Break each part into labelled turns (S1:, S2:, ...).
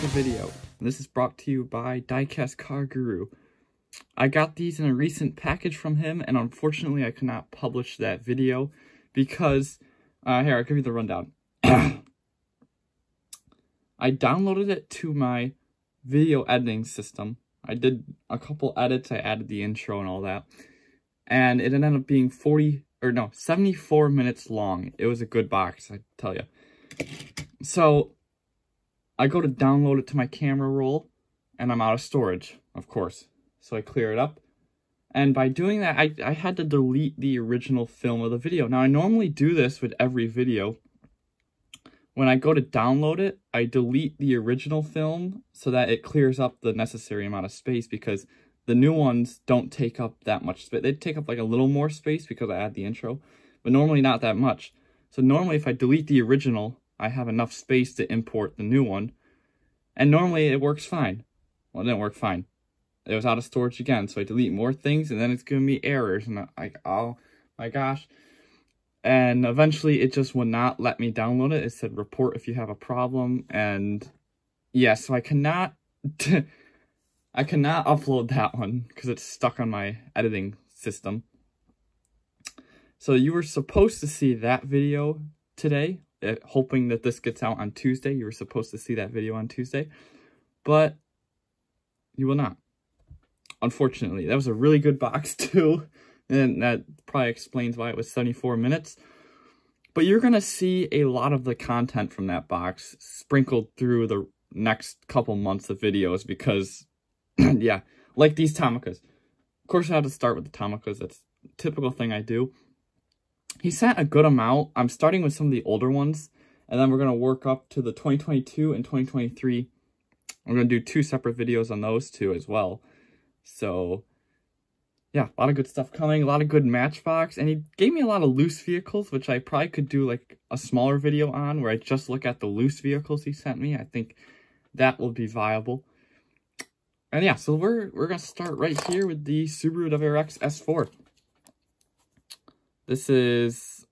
S1: a video, and this is brought to you by Diecast Car Guru. I got these in a recent package from him, and unfortunately I could not publish that video because, here, I'll give you the rundown. I downloaded it to my video editing system. I did a couple edits, I added the intro and all that, and it ended up being 74 minutes long. It was a good box, I tell you. So I go to download it to my camera roll, and I'm out of storage, of course. So I clear it up, and by doing that, I had to delete the original film of the video. Now, I normally do this with every video. When I go to download it, I delete the original film so that it clears up the necessary amount of space, because the new ones don't take up that much space. They take up like a little more space because I add the intro, but normally not that much. So normally if I delete the original, I have enough space to import the new one, and normally it works fine. Well, it didn't work fine. It was out of storage again, so I delete more things, and then it's giving me errors, and I'm like, oh my gosh. And eventually it just would not let me download it. It said report if you have a problem, and yeah, so I cannot upload that one because it's stuck on my editing system. So you were supposed to see that video today, hoping that this gets out on Tuesday. You were supposed to see that video on Tuesday, but you will not. Unfortunately, that was a really good box too, and that probably explains why it was 74 minutes. But you're gonna see a lot of the content from that box sprinkled through the next couple months of videos because, yeah, like these Tomicas. Of course, I had to start with the Tomicas. That's a typical thing I do. He sent a good amount. I'm starting with some of the older ones, and then we're gonna work up to the 2022 and 2023. I'm gonna do 2 separate videos on those 2 as well. So, yeah, a lot of good stuff coming, a lot of good Matchbox, and he gave me a lot of loose vehicles, which I probably could do like a smaller video on, where I just look at the loose vehicles he sent me. I think that will be viable. And yeah, so we're gonna start right here with the Subaru WRX S4. This is,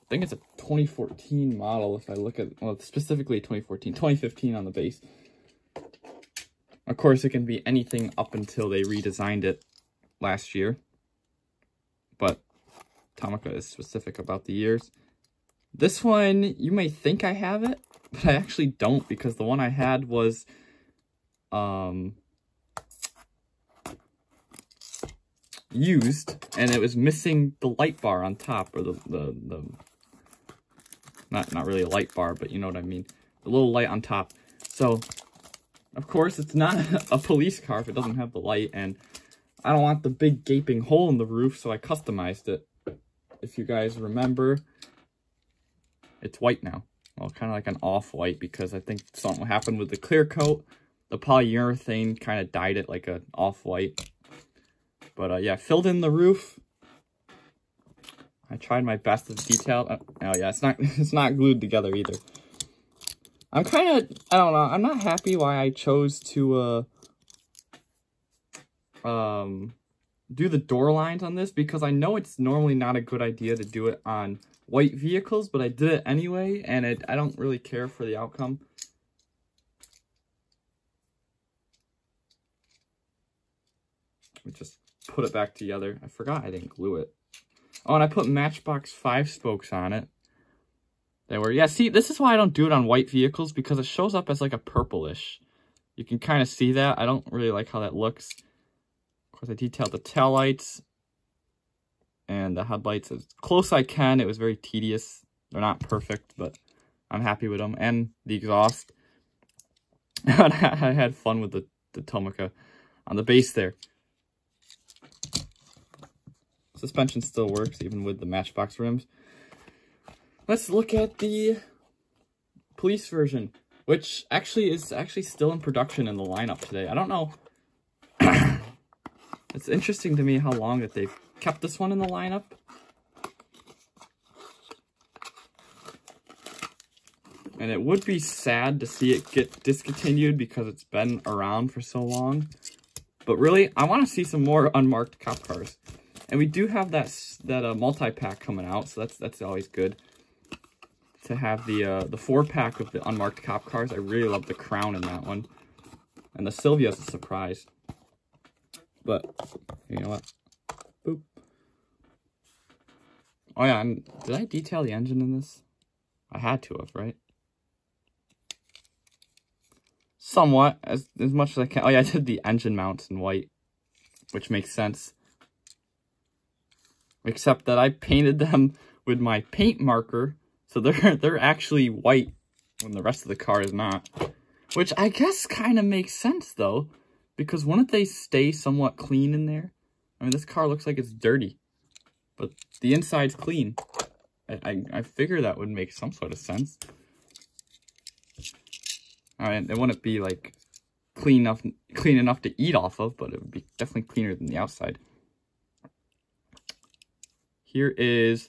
S1: I think it's a 2014 model if I look at, well, specifically 2015 on the base. Of course, it can be anything up until they redesigned it last year, but Tomica is specific about the years. This one, you may think I have it, but I actually don't, because the one I had was used, and it was missing the light bar on top, or the not really a light bar, but you know what I mean, the little light on top. So of course it's not a police car if it doesn't have the light, and I don't want the big gaping hole in the roof, so I customized it. If you guys remember, it's white now. Well, kind of like an off-white, because I think something happened with the clear coat. The polyurethane kind of dyed it like an off-white. But yeah, filled in the roof. I tried my best to detail. Oh yeah, it's not glued together either. I'm kind of, I don't know, I'm not happy why I chose to do the door lines on this, because I know it's normally not a good idea to do it on white vehicles, but I did it anyway, and I don't really care for the outcome. Let me just put it back together. I forgot I didn't glue it. Oh, and I put Matchbox 5 spokes on it. They were, yeah, see, this is why I don't do it on white vehicles, because it shows up as like a purplish. You can kind of see that. I don't really like how that looks. Of course, I detailed the taillights and the headlights as close as I can. It was very tedious. They're not perfect, but I'm happy with them. And the exhaust. I had fun with the Tomica on the base there. Suspension still works, even with the Matchbox rims. Let's look at the police version, which actually is still in production in the lineup today. I don't know. It's interesting to me how long that they've kept this one in the lineup. And it would be sad to see it get discontinued because it's been around for so long. But really, I want to see some more unmarked cop cars. And we do have that multi-pack coming out, so that's always good. to have the 4-pack of the unmarked cop cars. I really love the crown in that one. And the Sylvia's a surprise. But, you know what? Boop. Oh yeah, and did I detail the engine in this? I had to have, right? Somewhat, as much as I can. Oh yeah, I did the engine mounts in white, which makes sense. Except that I painted them with my paint marker, so they're actually white when the rest of the car is not. Which I guess kind of makes sense though, because wouldn't they stay somewhat clean in there? I mean, this car looks like it's dirty, but the inside's clean. I figure that would make some sort of sense. I mean, it wouldn't be like clean enough to eat off of, but it would be definitely cleaner than the outside. Here is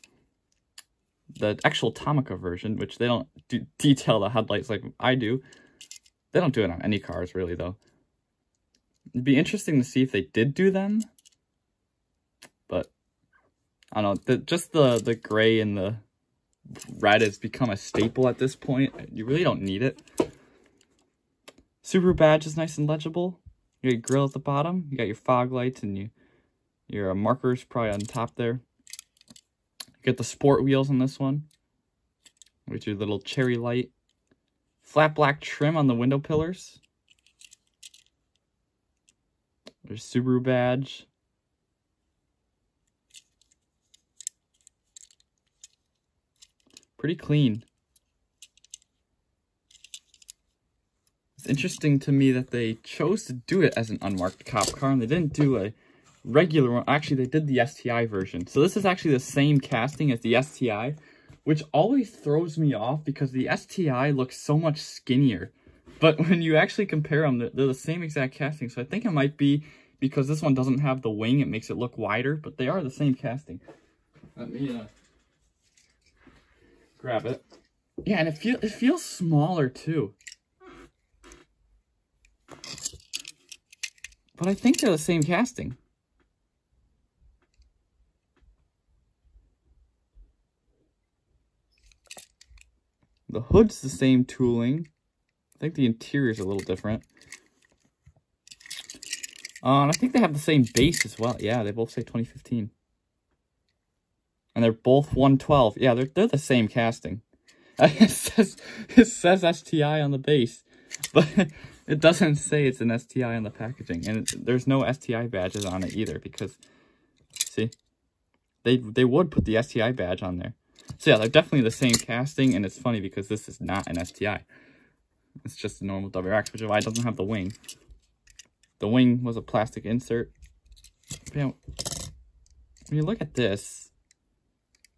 S1: the actual Tomica version, which they don't detail the headlights like I do. They don't do it on any cars, really, though. It'd be interesting to see if they did do them. But, I don't know, just the gray and the red has become a staple at this point. You really don't need it. Subaru badge is nice and legible. You got your grill at the bottom. You got your fog lights and your markers probably on top there. You get the sport wheels on this one, with your little cherry light. Flat black trim on the window pillars. There's Subaru badge. Pretty clean. It's interesting to me that they chose to do it as an unmarked cop car, and they didn't do a regular one. Actually, they did the STI version. So this is actually the same casting as the STI, which always throws me off because the STI looks so much skinnier. But when you actually compare them, they're the same exact casting. So I think it might be because this one doesn't have the wing, it makes it look wider, but they are the same casting. Let me grab it. Yeah, and it feels smaller too. But I think they're the same casting. The hood's the same tooling. I think the interior's a little different. And I think they have the same base as well. Yeah, they both say 2015. And they're both 112. Yeah, they're the same casting. It says STI on the base, but it doesn't say it's an STI on the packaging. And there's no STI badges on it either because, see, they would put the STI badge on there. So yeah, they're definitely the same casting, and it's funny because this is not an STI. It's just a normal WRX, which is why it doesn't have the wing. The wing was a plastic insert. But, you know, when you look at this,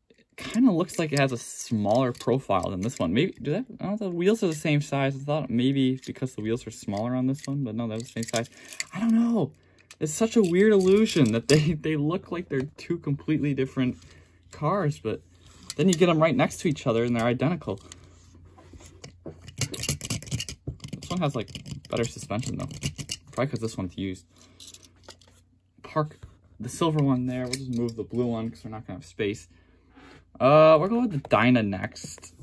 S1: it kind of looks like it has a smaller profile than this one. Maybe, I don't know, the wheels are the same size. I thought maybe because the wheels are smaller on this one, but no, they're the same size. I don't know. It's such a weird illusion that they look like they're two completely different cars, but then you get them right next to each other and they're identical. This one has like better suspension though. Probably because this one's used. Park the silver one there. We'll just move the blue one because we're not going to have space. We're going with the Dyna next.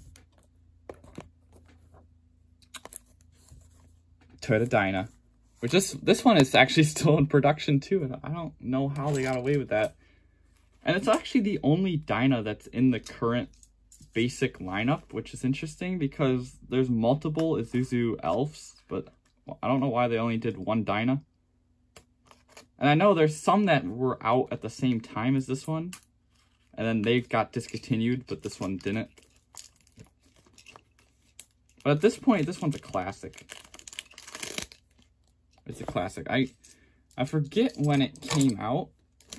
S1: Toyota Dyna. Which this one is actually still in production too. And I don't know how they got away with that. And it's actually the only Dyna that's in the current basic lineup, which is interesting because there's multiple Isuzu Elfs, but I don't know why they only did one Dyna. And I know there's some that were out at the same time as this one, and then they got discontinued, but this one didn't. But at this point, this one's a classic. It's a classic. I forget when it came out.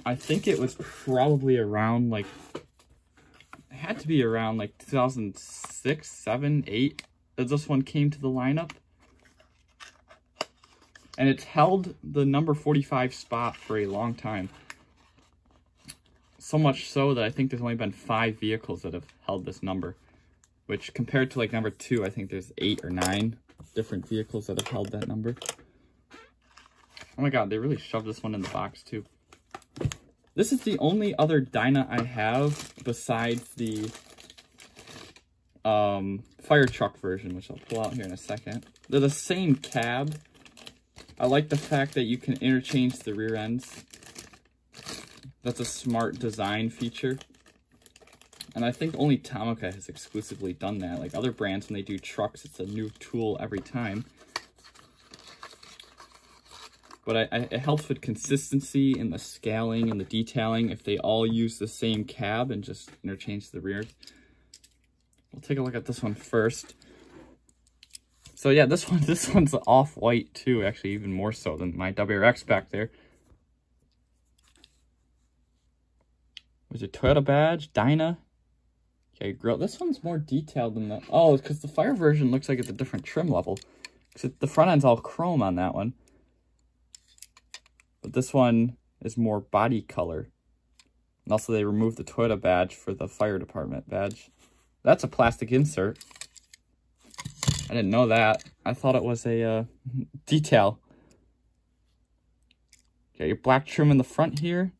S1: I think it was probably around like, it had to be around like 2006, 7, 8 that this one came to the lineup. And it's held the number 45 spot for a long time. So much so that I think there's only been 5 vehicles that have held this number. Which compared to like number 2, I think there's 8 or 9 different vehicles that have held that number. Oh my god, they really shoved this one in the box too. This is the only other Dyna I have besides the fire truck version, which I'll pull out here in a second. They're the same cab. I like the fact that you can interchange the rear ends. That's a smart design feature. And I think only Tomica has exclusively done that. Like other brands, when they do trucks, it's a new tool every time. But it helps with consistency in the scaling and the detailing if they all use the same cab and just interchange the rears. We'll take a look at this one first. So yeah, this one's off-white too, actually even more so than my WRX back there. There's a Toyota badge, Dyna. Okay, grill. This one's more detailed than the... Oh, it's because the fire version looks like it's a different trim level. Because the front end's all chrome on that one. But this one is more body color. And also they removed the Toyota badge for the fire department badge. That's a plastic insert. I didn't know that. I thought it was a detail. Got your black trim in the front here,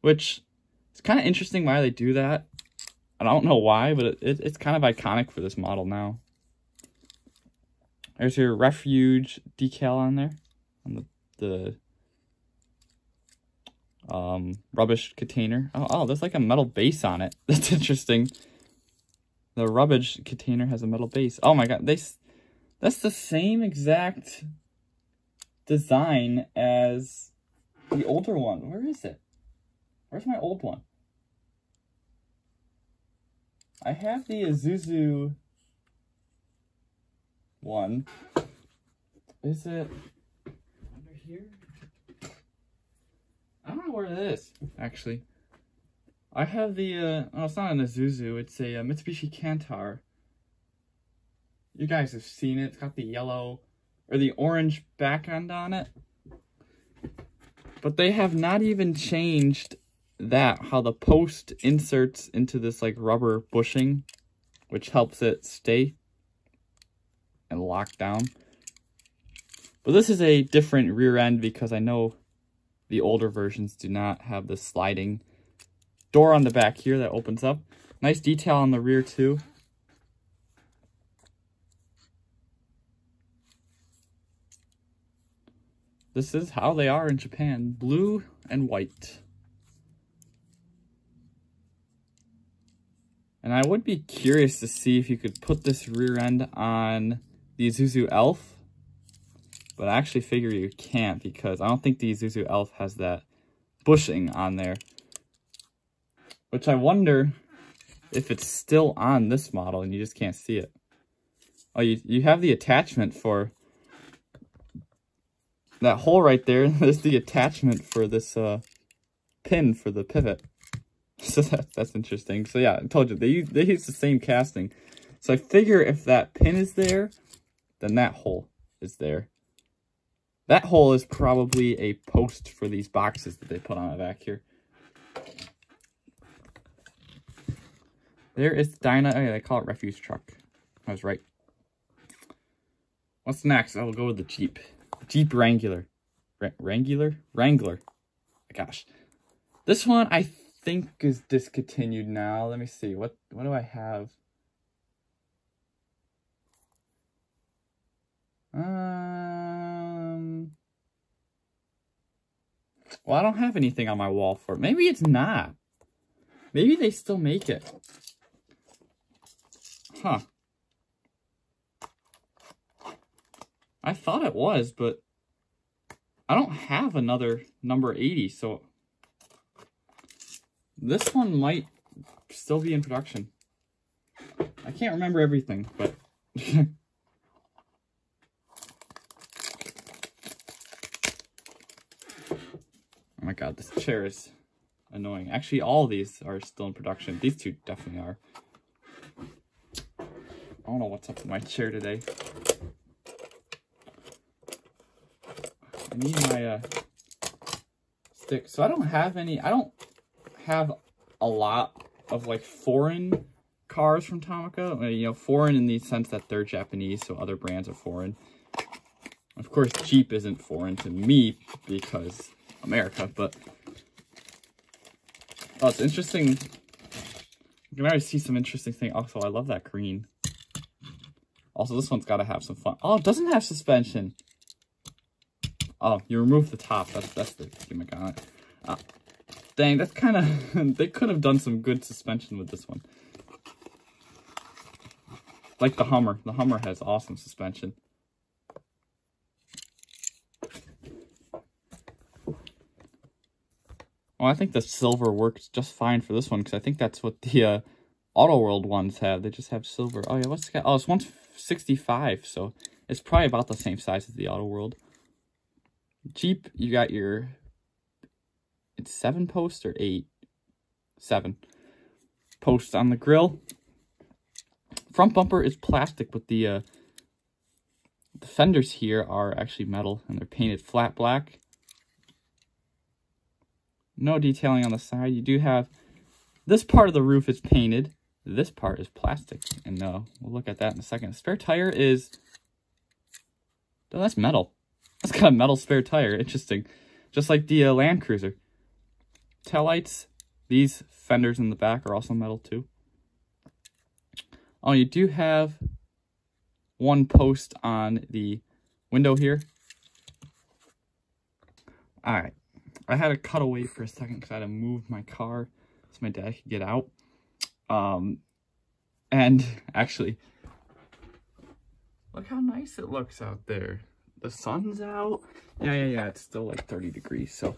S1: which is kind of interesting why they do that. I don't know why, but it's kind of iconic for this model now. There's your refuge decal on there, on the rubbish container. Oh, there's like a metal base on it. That's interesting. The rubbish container has a metal base. Oh my god, that's the same exact design as the older one. Where is it? Where's my old one? I have the Isuzu one. Is it under here? I don't know where it is, actually. I have the, oh, it's not an Isuzu, it's a Mitsubishi Cantar. You guys have seen it. It's got the yellow, or the orange back end on it. But they have not even changed that, how the post inserts into this like rubber bushing, which helps it stay and lock down. But this is a different rear end because I know the older versions do not have the sliding door on the back here that opens up. Nice detail on the rear too. This is how they are in Japan, blue and white. And I would be curious to see if you could put this rear end on the Isuzu Elf. But I actually figure you can't because I don't think the Isuzu Elf has that bushing on there. Which I wonder if it's still on this model and you just can't see it. Oh, you have the attachment for... That hole right there, there's the attachment for this pin for the pivot. So that's interesting. So yeah, I told you, they use the same casting. So I figure if that pin is there, then that hole is there. That hole is probably a post for these boxes that they put on the back here. There is Dyna. Oh yeah, they call it refuse truck. I was right. What's next? I will go with the Jeep. Jeep Wrangler. Wrangler. Gosh. This one I think is discontinued now. Let me see. What do I have? Well, I don't have anything on my wall for it. Maybe it's not. Maybe they still make it. Huh. I thought it was, but I don't have another number 80, so this one might still be in production. I can't remember everything, but... Oh my god, this chair is annoying. Actually, all of these are still in production. These two definitely are. I don't know what's up with my chair today. I need my stick. So I don't have a lot of like foreign cars from Tomica. You know, foreign in the sense that they're Japanese, so other brands are foreign. Of course, Jeep isn't foreign to me because America, but oh, it's interesting. You can already see some interesting thing. Also, I love that green. Also, this one's got to have some fun. Oh, it doesn't have suspension. Oh, you remove the top. That's the gimmick on it. Dang, that's kind of... They could have done some good suspension with this one. Like the Hummer. The Hummer has awesome suspension. Well, I think the silver works just fine for this one, because I think that's what the Auto World ones have. They just have silver. Oh, yeah, what's it got? Oh, it's 165, so it's probably about the same size as the Auto World. Jeep, you got your... It's 7 posts or 8? 7 posts on the grill. Front bumper is plastic, but the fenders here are actually metal, and they're painted flat black. No detailing on the side. You do have... This part of the roof is painted. This part is plastic, and we'll look at that in a second. Spare tire is... Oh, that's metal. That's got a metal spare tire. Interesting. Just like the Land Cruiser. Taillights. These fenders in the back are also metal too. Oh, you do have one post on the window here. Alright. I had to cut away for a second because I had to move my car so my dad could get out. And actually, look how nice it looks out there. The sun's out. Yeah, it's still like 30 degrees. So,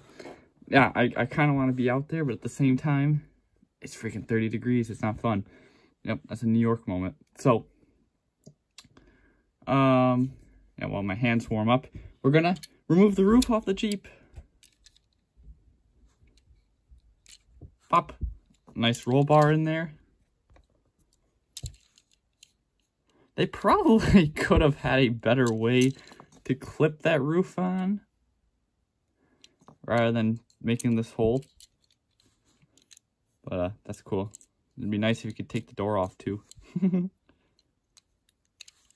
S1: yeah, I kind of want to be out there, but at the same time, it's freaking 30 degrees. It's not fun. Yep, that's a New York moment. So, yeah, while my hands warm up, we're gonna remove the roof off the Jeep. Pop. Nice roll bar in there. They probably could have had a better way to clip that roof on rather than making this hole. But that's cool. It'd be nice if you could take the door off too.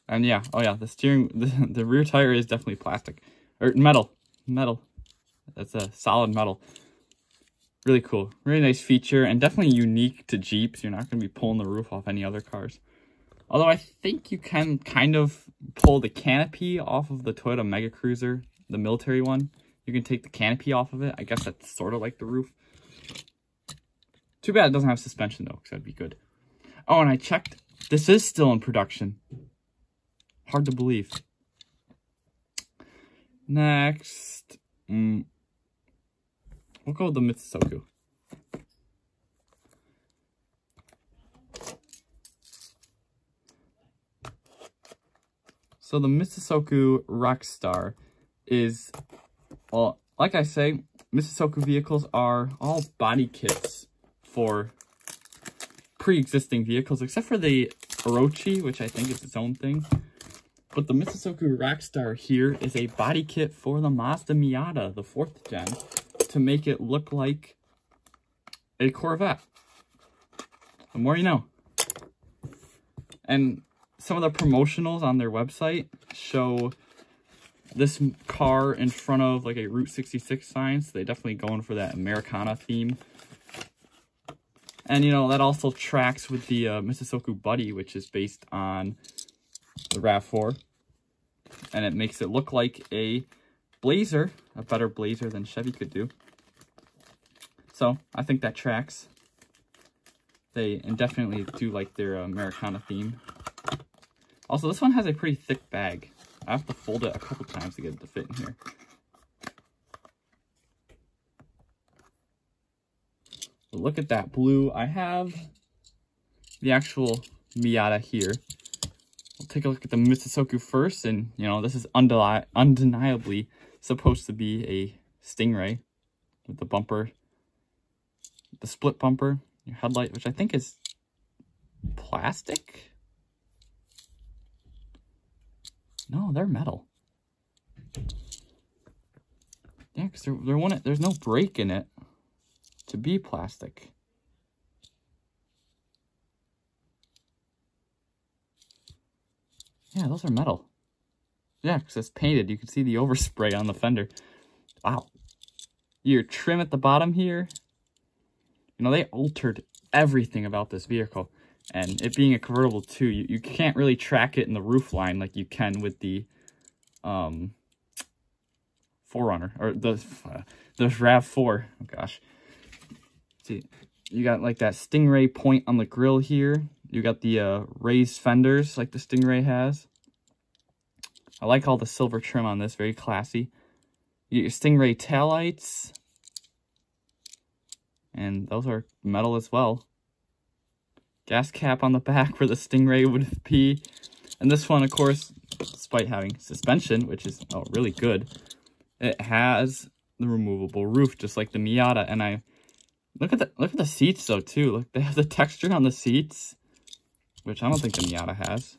S1: And yeah, oh yeah, the rear tire is definitely plastic. Or metal. That's a solid metal. Really cool. Really nice feature, and definitely unique to Jeeps. You're not going to be pulling the roof off any other cars. Although I think you can kind of pull the canopy off of the Toyota Mega Cruiser, the military one. You can take the canopy off of it. I guess that's sort of like the roof. Too bad it doesn't have suspension though, because that'd be good. Oh, and I checked. This is still in production. Hard to believe. Next. We'll go with the Mitsusoku. So the Mitsusoku Rockstar is, well, like I say, Mitsusoku vehicles are all body kits for pre-existing vehicles, except for the Orochi, which I think is its own thing. But the Mitsusoku Rockstar here is a body kit for the Mazda Miata, the 4th gen, to make it look like a Corvette. The more you know. And some of the promotionals on their website show this car in front of like a Route 66 sign, so they're definitely going for that Americana theme. And, you know, that also tracks with the Mitsusoku Buddy, which is based on the RAV4. And it makes it look like a Blazer, a better Blazer than Chevy could do. So, I think that tracks. They definitely do like their Americana theme. Also, this one has a pretty thick bag. I have to fold it a couple times to get it to fit in here. But look at that blue. I have the actual Miata here. We'll take a look at the Mitsusoku first, and you know, this is undeniably supposed to be a Stingray with the bumper, the split bumper, your headlight, which I think is plastic. No, they're metal. Yeah, because there's no break in it to be plastic. Yeah, those are metal. Yeah, because it's painted. You can see the overspray on the fender. Wow. Your trim at the bottom here. You know, they altered everything about this vehicle. And it being a convertible too, you can't really track it in the roof line like you can with the 4Runner or the RAV4. Oh gosh. See, you got like that Stingray point on the grill here. You got the raised fenders like the Stingray has. I like all the silver trim on this, very classy. You get your Stingray taillights. And those are metal as well. Gas cap on the back where the Stingray would be. And this one, of course, despite having suspension, which is really good, it has the removable roof, just like the Miata. And I look at the seats though too. Look, they have the texture on the seats, which I don't think the Miata has.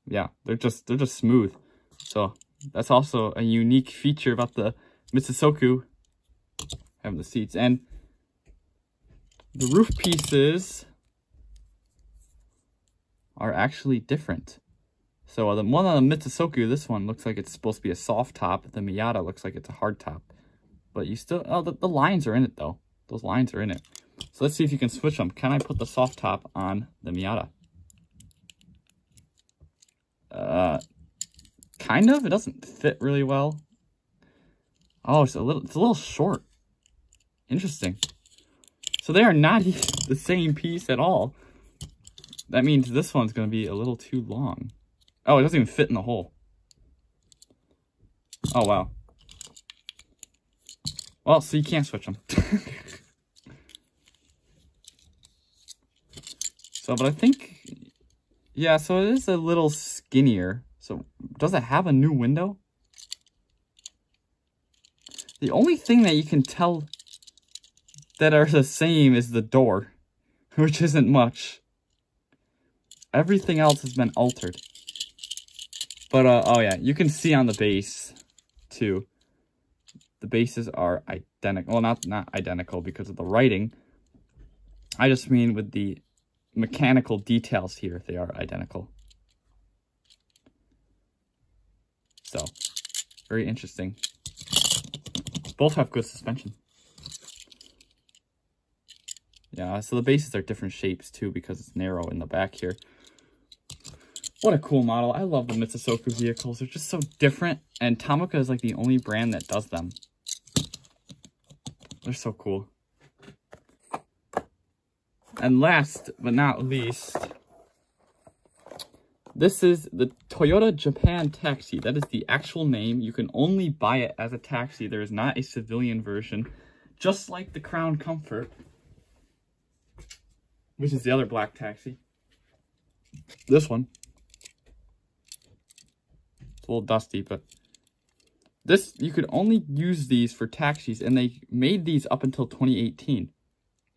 S1: Yeah, they're just smooth. So that's also a unique feature about the Mitsusoku, having the seats. And the roof pieces are actually different. So the one on the Mitsusoku, this one looks like it's supposed to be a soft top. The Miata looks like it's a hard top. But you still, the lines are in it though. Those lines are in it. So let's see if you can switch them. Can I put the soft top on the Miata? Kind of. It doesn't fit really well. Oh, it's a little short. Interesting. So they are not the same piece at all. That means this one's going to be a little too long. Oh, it doesn't even fit in the hole. Oh, wow. Well, so you can't switch them. So, but I think, yeah, so it is a little skinnier. So, does it have a new window? The only thing that you can tell that are the same is the door, which isn't much. Everything else has been altered. But, oh yeah, you can see on the base, too. The bases are identical. Well, not identical because of the writing. I just mean with the mechanical details here, they are identical. So, very interesting. Both have good suspension. Yeah, so the bases are different shapes too because it's narrow in the back here. What a cool model. I love the Mitsusoku vehicles. They're just so different, and Tomica is like the only brand that does them. They're so cool. And last but not least, this is the Toyota Japan Taxi. That is the actual name. You can only buy it as a taxi. There is not a civilian version, just like the Crown Comfort, which is the other black taxi. This one. It's a little dusty, but this, you could only use these for taxis, and they made these up until 2018.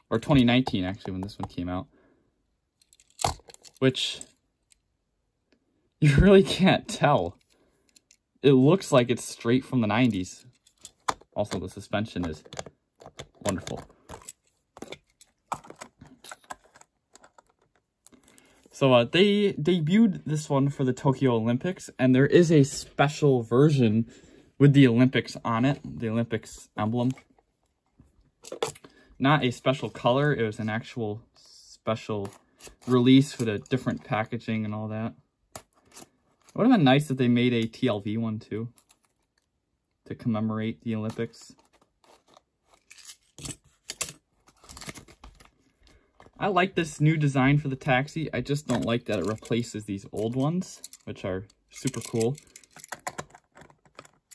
S1: Or 2019, actually, when this one came out. Which, you really can't tell. It looks like it's straight from the 90s. Also, the suspension is wonderful. So they debuted this one for the Tokyo Olympics, and there is a special version with the Olympics on it, the Olympics emblem. Not a special color, it was an actual special release with a different packaging and all that. It would have been nice if they made a TLV one too, to commemorate the Olympics. I like this new design for the taxi. I just don't like that it replaces these old ones, which are super cool.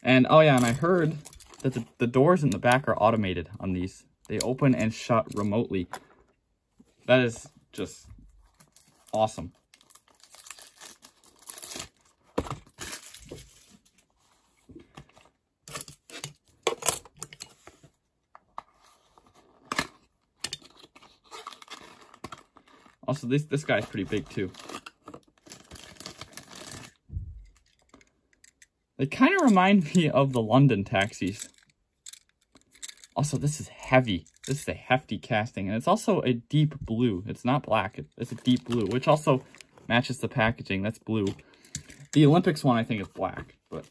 S1: And, oh yeah, and I heard that the doors in the back are automated on these. They open and shut remotely. That is just awesome. Also, this guy's pretty big too. They kind of remind me of the London taxis. Also, this is heavy. This is a hefty casting, and it's also a deep blue. It's not black. It's a deep blue, which also matches the packaging. That's blue. The Olympics one, I think, is black, but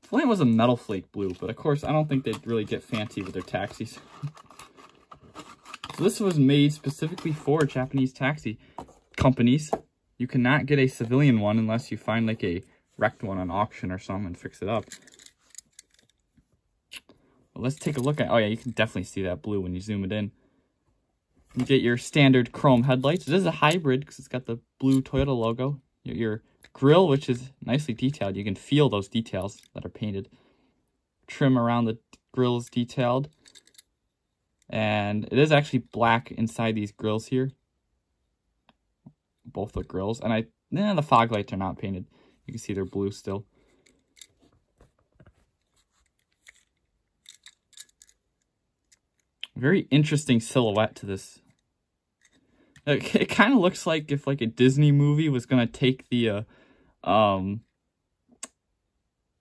S1: if only it was a metal flake blue. But of course, I don't think they'd really get fancy with their taxis. So this was made specifically for Japanese taxi companies. You cannot get a civilian one unless you find like a wrecked one on auction or something and fix it up. Well, let's take a look at, oh yeah, you can definitely see that blue when you zoom it in. You get your standard chrome headlights. It is a hybrid because it's got the blue Toyota logo. Your grille, which is nicely detailed. You can feel those details that are painted. Trim around the grille is detailed. And it is actually black inside these grills here. Both the grills. And the fog lights are not painted. You can see they're blue still. Very interesting silhouette to this. It kind of looks like if like a Disney movie was going to take the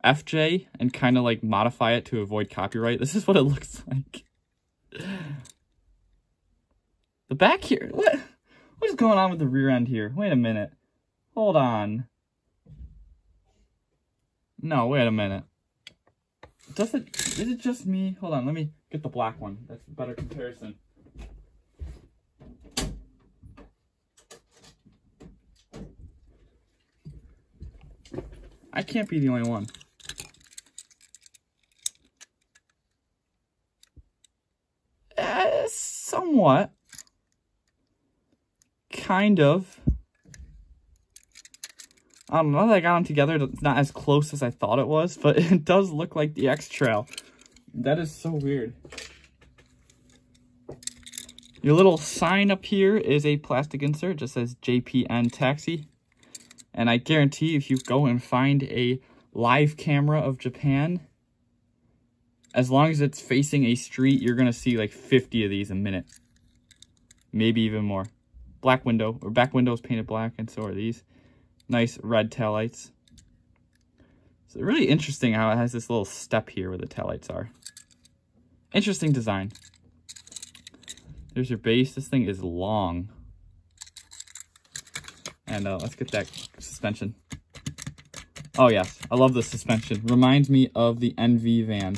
S1: FJ and kind of like modify it to avoid copyright. This is what it looks like. The back here, what is going on with the rear end here? Wait a minute. Hold on. No, wait a minute. Is it just me? Hold on, let me get the black one. That's a better comparison. I can't be the only one. Somewhat. Kind of. I don't know, that I got them together. It's not as close as I thought it was, but it does look like the X-Trail. That is so weird. Your little sign up here is a plastic insert. It just says JPN Taxi. And I guarantee if you go and find a live camera of Japan, as long as it's facing a street, you're going to see like 50 of these a minute. Maybe even more. Black window, or back window is painted black, and so are these. Nice red taillights. So really interesting how it has this little step here where the taillights are. Interesting design. There's your base. This thing is long. And let's get that suspension. Oh yes, I love the suspension. Reminds me of the NV van.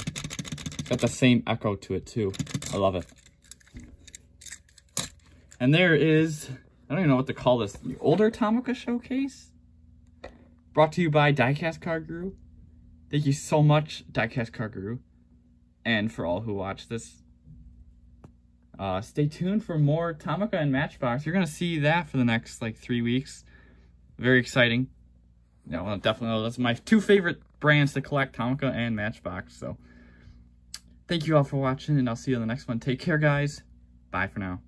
S1: Got the same echo to it too. I love it. And there is, I don't even know what to call this, the older Tomica Showcase. Brought to you by Diecast Car Guru. Thank you so much, Diecast Car Guru. And for all who watch this. Stay tuned for more Tomica and Matchbox. You're going to see that for the next like 3 weeks. Very exciting. Yeah, well, definitely, that's my two favorite brands to collect, Tomica and Matchbox. So thank you all for watching, and I'll see you in the next one. Take care, guys. Bye for now.